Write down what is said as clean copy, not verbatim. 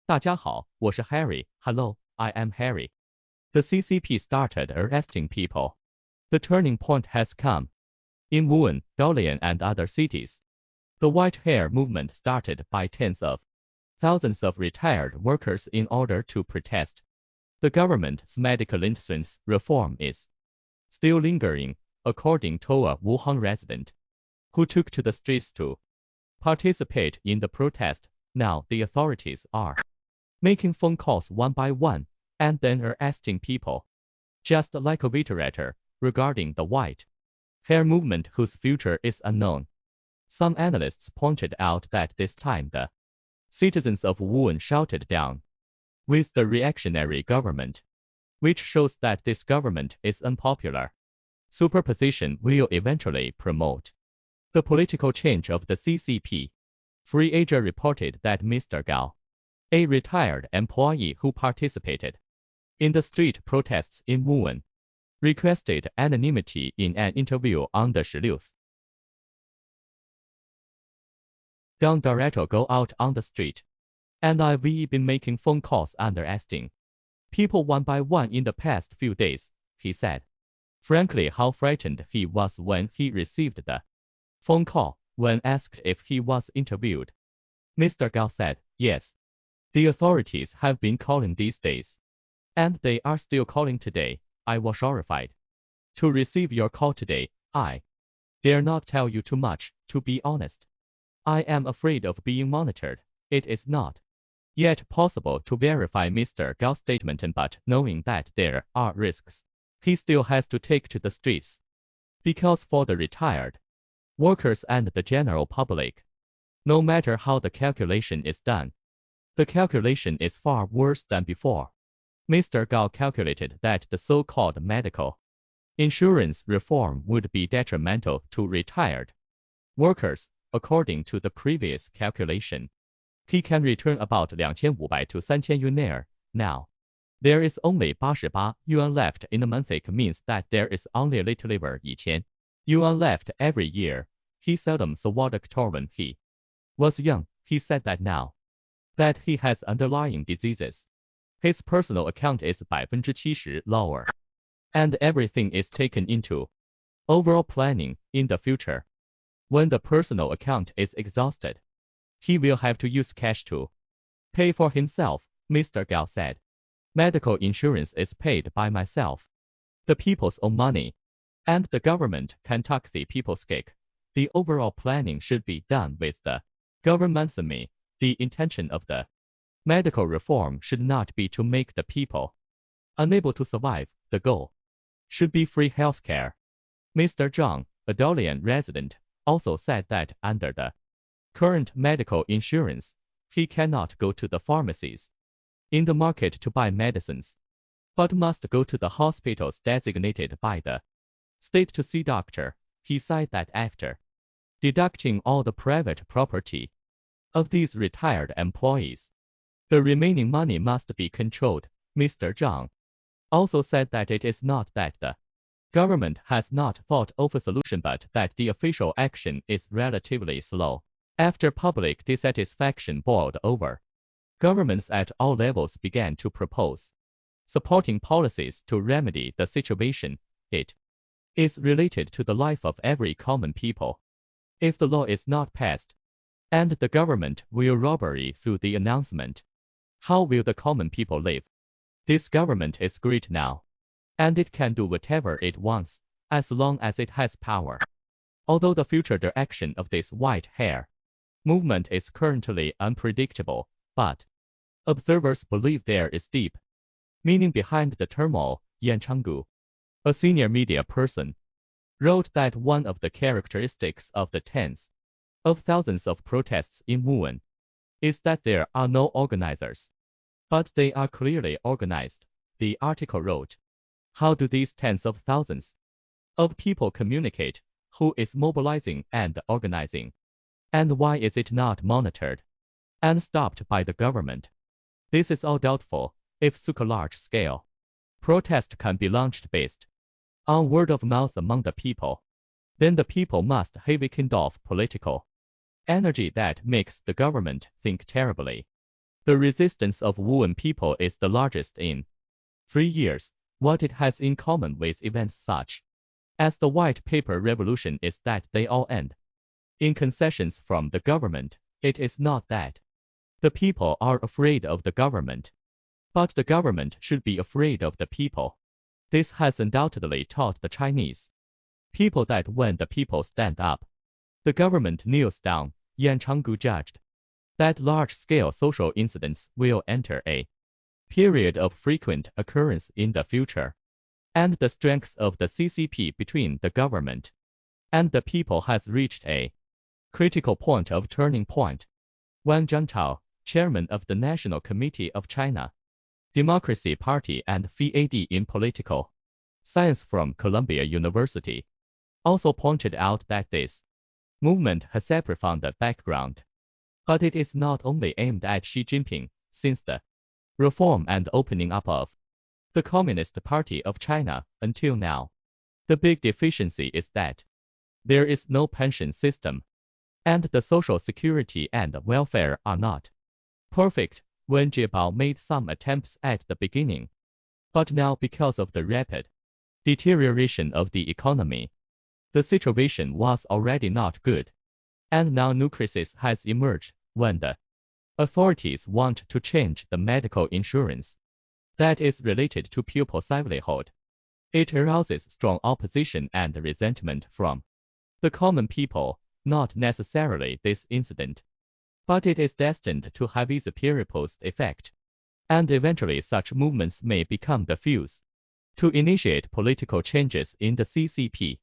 大家好，我是 Harry. Hello, I am Harry. The CCP started arresting people. The turning point has come. In Wuhan, Dalian and other cities, the white hair movement started by tens of thousands of retired workers in order to protest. The government's medical insurance reform is still lingering, according to a Wuhan resident who took to the streets to participate in the protest. Now the authorities are making phone calls one by one and then arresting people, just like a literature regarding the white hair movement whose future is unknown. Some analysts pointed out that this time the citizens of Wuhan shouted down with the reactionary government, which shows that this government is unpopular. Superposition will eventually promote the political change of the CCP. Free Asia reported that Mr. Gao, a retired employee who participated in the street protests in Wuhan, requested anonymity in an interview on the 16th. Don't directly go out on the street. And I've been making phone calls and arresting people one by one in the past few days, he said. Frankly, how frightened he was when he received the phone call. When asked if he was interviewed, Mr. Gao said, yes. The authorities have been calling these days. And they are still calling today. I was horrified to receive your call today. I dare not tell you too much, to be honest. I am afraid of being monitored. It is not yet possible to verify Mr. Gao's statement, but knowing that there are risks, he still has to take to the streets. Because for the retired workers and the general public, no matter how the calculation is done, the calculation is far worse than before. Mr. Gao calculated that the so-called medical insurance reform would be detrimental to retired workers. According to the previous calculation, he can return about 2,500 to 3,000 yuan. Now, there is only 88 yuan left in a month. It means that there is only a little over 1,000 yuan left every year. He seldom saw a doctor when he was young. He said that now that he has underlying diseases, his personal account is 70% lower, and everything is taken into overall planning. In the future, when the personal account is exhausted, he will have to use cash to pay for himself, Mr. Gao said. Medical insurance is paid by myself, the people's own money, and the government can tuck the people's cake. The overall planning should be done with the government's money. The intention of the medical reform should not be to make the people unable to survive. The goal should be free healthcare. Mr. Zhang, a Dalian resident, also said that under the current medical insurance, he cannot go to the pharmacies in the market to buy medicines, but must go to the hospitals designated by the state to see doctor. He said that after deducting all the private property of these retired employees, the remaining money must be controlled. Mr. Zhang also said that it is not that the government has not thought of a solution, but that the official action is relatively slow. After public dissatisfaction boiled over, governments at all levels began to propose supporting policies to remedy the situation. It is related to the life of every common people. If the law is not passed, and the government will robbery through the announcement, how will the common people live? This government is great now, and it can do whatever it wants, as long as it has power. Although the future direction of this white hair movement is currently unpredictable, but observers believe there is deep meaning behind the turmoil. Yan Changgu, a senior media person, wrote that one of the characteristics of the tens of thousands of protests in Wuhan is that there are no organizers, but they are clearly organized. The article wrote, how do these tens of thousands of people communicate? Who is mobilizing and organizing? And why is it not monitored and stopped by the government? This is all doubtful. If such a large-scale protest can be launched based on word of mouth among the people, then the people must have weakened off political energy that makes the government think terribly. The resistance of Wuhan people is the largest in 3 years. What it has in common with events such as the White Paper Revolution is that they all end in concessions from the government. It is not that the people are afraid of the government, but the government should be afraid of the people. This has undoubtedly taught the Chinese people that when the people stand up, the government kneels down. Yan Changgu judged that large-scale social incidents will enter a period of frequent occurrence in the future, and the strength of the CCP between the government and the people has reached a critical point of turning point. Wang Jiantao, chairman of the National Committee of China Democracy Party and PhD in political science from Columbia University, also pointed out that this movement has a profound background. But it is not only aimed at Xi Jinping, since the reform and opening up of the Communist Party of China until now. The big deficiency is that there is no pension system, and the social security and welfare are not perfect. Wen Jiabao made some attempts at the beginning, but now because of the rapid deterioration of the economy, the situation was already not good, and now new crisis has emerged when the authorities want to change the medical insurance that is related to pupils' livelihood. It arouses strong opposition and resentment from the common people, not necessarily this incident, but it is destined to have its peripost effect, and eventually such movements may become the fuse to initiate political changes in the CCP.